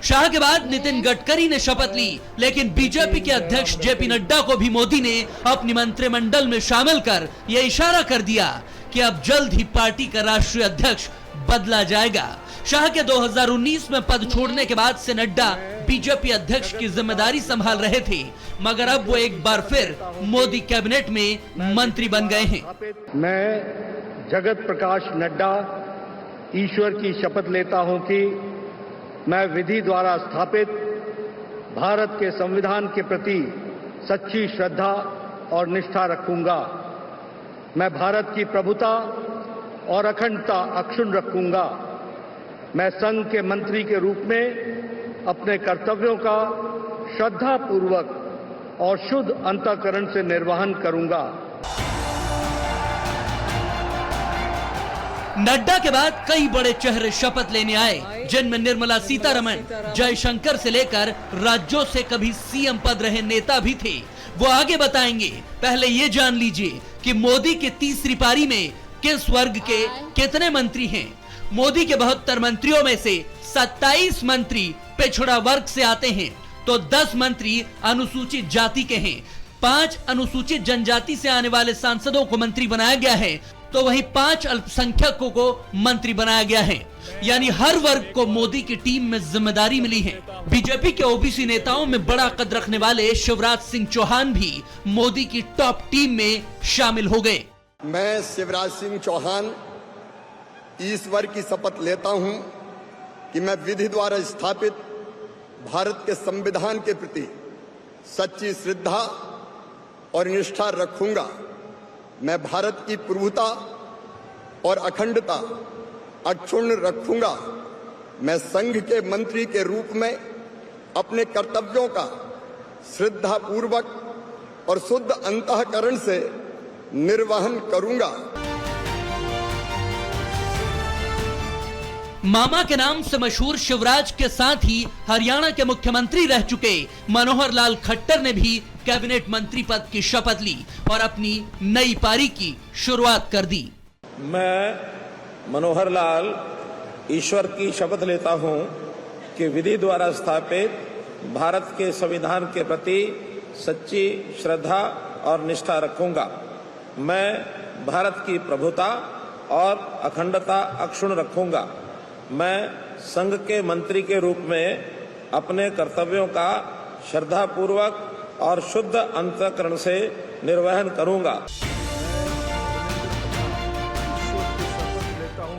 शाह के बाद नितिन गडकरी ने शपथ ली, लेकिन बीजेपी के अध्यक्ष जेपी नड्डा को भी मोदी ने अपनी मंत्रिमंडल में शामिल कर यह इशारा कर दिया कि अब जल्द ही पार्टी का राष्ट्रीय अध्यक्ष बदला जाएगा। शाह के 2019 में पद छोड़ने के बाद से नड्डा बीजेपी अध्यक्ष की जिम्मेदारी संभाल रहे थे, मगर अब वो एक बार फिर मोदी कैबिनेट में मंत्री बन गए हैं। मैं जगत प्रकाश नड्डा ईश्वर की शपथ लेता हूं कि मैं विधि द्वारा स्थापित भारत के संविधान के प्रति सच्ची श्रद्धा और निष्ठा रखूंगा। मैं भारत की प्रभुता और अखंडता अक्षुण्ण रखूंगा। मैं संघ के मंत्री के रूप में अपने कर्तव्यों का श्रद्धापूर्वक और शुद्ध अंतःकरण से निर्वहन करूंगा। नड्डा के बाद कई बड़े चेहरे शपथ लेने आए, जिनमें निर्मला सीतारमण, जयशंकर से लेकर राज्यों से कभी सीएम पद रहे नेता भी थे। वो आगे बताएंगे। पहले ये जान लीजिए कि मोदी की तीसरी पारी में किस वर्ग के कितने मंत्री हैं। मोदी के 72 मंत्रियों में से 27 मंत्री पिछड़ा वर्ग से आते हैं, तो 10 मंत्री अनुसूचित जाति के हैं। 5 अनुसूचित जनजाति से आने वाले सांसदों को मंत्री बनाया गया है, तो वहीं 5 अल्पसंख्यकों को मंत्री बनाया गया है। यानी हर वर्ग को मोदी की टीम में जिम्मेदारी मिली है। बीजेपी के ओबीसी नेताओं में बड़ा कद रखने वाले शिवराज सिंह चौहान भी मोदी की टॉप टीम में शामिल हो गए। मैं शिवराज सिंह चौहान ईश्वर की शपथ लेता हूं कि मैं विधि द्वारा स्थापित भारत के संविधान के प्रति सच्ची श्रद्धा और निष्ठा रखूंगा। मैं भारत की प्रभुता और अखंडता अक्षुण्ण रखूंगा। मैं संघ के मंत्री के रूप में अपने कर्तव्यों का श्रद्धापूर्वक और शुद्ध अंतःकरण से निर्वहन करूंगा। मामा के नाम से मशहूर शिवराज के साथ ही हरियाणा के मुख्यमंत्री रह चुके मनोहर लाल खट्टर ने भी कैबिनेट मंत्री पद की शपथ ली और अपनी नई पारी की शुरुआत कर दी। मैं मनोहर लाल ईश्वर की शपथ लेता हूं कि विधि द्वारा स्थापित भारत के संविधान के प्रति सच्ची श्रद्धा और निष्ठा रखूंगा। मैं भारत की प्रभुता और अखंडता अक्षुण्ण रखूंगा। मैं संघ के मंत्री के रूप में अपने कर्तव्यों का श्रद्धापूर्वक और शुद्ध अंतःकरण से निर्वहन करूंगा।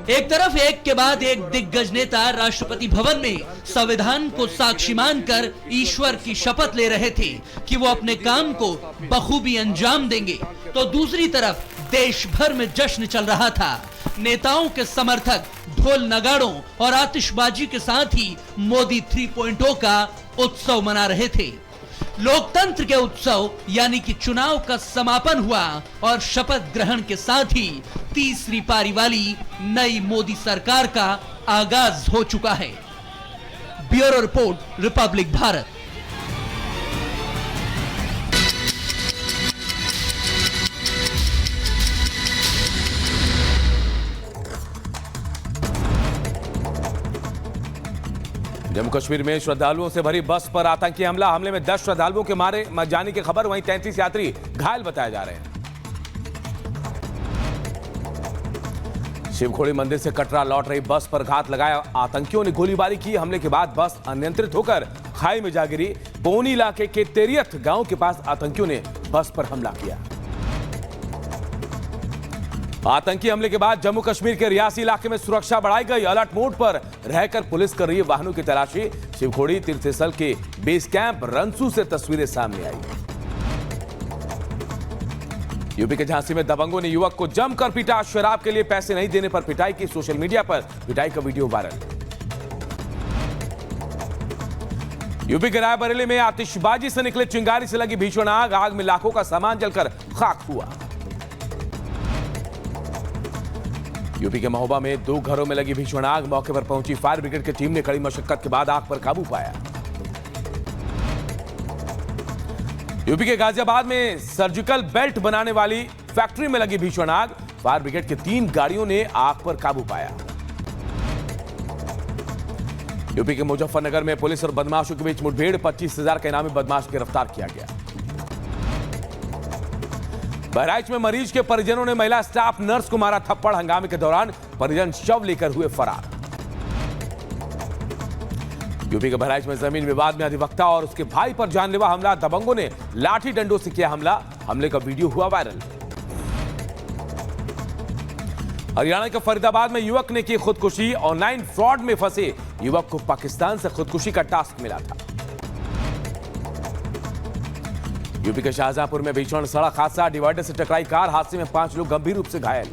एक तरफ एक के बाद एक दिग्गज नेता राष्ट्रपति भवन में संविधान को साक्षी मानकर ईश्वर की शपथ ले रहे थे कि वो अपने काम को बखूबी अंजाम देंगे, तो दूसरी तरफ देश भर में जश्न चल रहा था। नेताओं के समर्थक ढोल नगाड़ों और आतिशबाजी के साथ ही मोदी 3.0 का उत्सव मना रहे थे। लोकतंत्र के उत्सव यानी कि चुनाव का समापन हुआ और शपथ ग्रहण के साथ ही तीसरी पारी वाली नई मोदी सरकार का आगाज हो चुका है। Bureau report, Republic Bharat. Jammu Kashmir में श्रद्धालुओं से भरी बस पर आतंकी हमले में 10 श्रद्धालुओं के मारे जाने की खबर, वहीं 33 यात्री घायल बताए जा रहे हैं। शिवखोड़ी मंदिर से कटरा लौट रही बस पर घात लगाया आतंकियों ने गोलीबारी की। हमले के बाद बस अनियंत्रित होकर खाई में जा गिरी। पोनी इलाके के तेरियत गांव के पास आतंकियों ने बस पर हमला किया। आतंकी हमले के बाद जम्मू कश्मीर के रियासी इलाके में सुरक्षा बढ़ाई गई। अलर्ट मोड पर रहकर पुलिस कर रही है वाहनों की तलाशी। शिवखोड़ी तीर्थस्थल के बेस कैंप रंसू से तस्वीरें सामने आई। यूपी के झांसी में दबंगों ने युवक को जमकर पीटा। शराब के लिए पैसे नहीं देने पर पिटाई की। सोशल मीडिया पर पिटाई का वीडियो वायरल। यूपी के रायबरेली में आतिशबाजी से निकले चिंगारी से लगी भीषण आग। आग में लाखों का सामान जलकर खाक हुआ। यूपी के महोबा में 2 घरों में लगी भीषण आग। मौके पर पहुंची फायर ब्रिगेड की टीम ने कड़ी मशक्कत के बाद आग पर काबू पाया। यूपी के गाजियाबाद में सर्जिकल बेल्ट बनाने वाली फैक्ट्री में लगी भीषण आग। फायर ब्रिगेड की 3 गाड़ियों ने आग पर काबू पाया। यूपी के मुजफ्फरनगर में पुलिस और बदमाशों के बीच मुठभेड़, 25,000 का इनामी बदमाश गिरफ्तार किया गया। बहराइच में मरीज के परिजनों ने महिला स्टाफ नर्स को मारा थप्पड़, हंगामे के दौरान परिजन शव लेकर हुए फरार। यूपी के बहराइच में जमीन विवाद में अधिवक्ता और उसके भाई पर जानलेवा हमला, दबंगों ने लाठी डंडों से किया हमला, हमले का वीडियो हुआ वायरल। हरियाणा के फरीदाबाद में युवक ने की खुदकुशी, ऑनलाइन फ्रॉड में फंसे युवक को पाकिस्तान से खुदकुशी का टास्क मिला था। यूपी के शाहजहांपुर में भीषण सड़क हादसा, डिवाइडर से टकराई कार, हादसे में 5 लोग गंभीर रूप से घायल।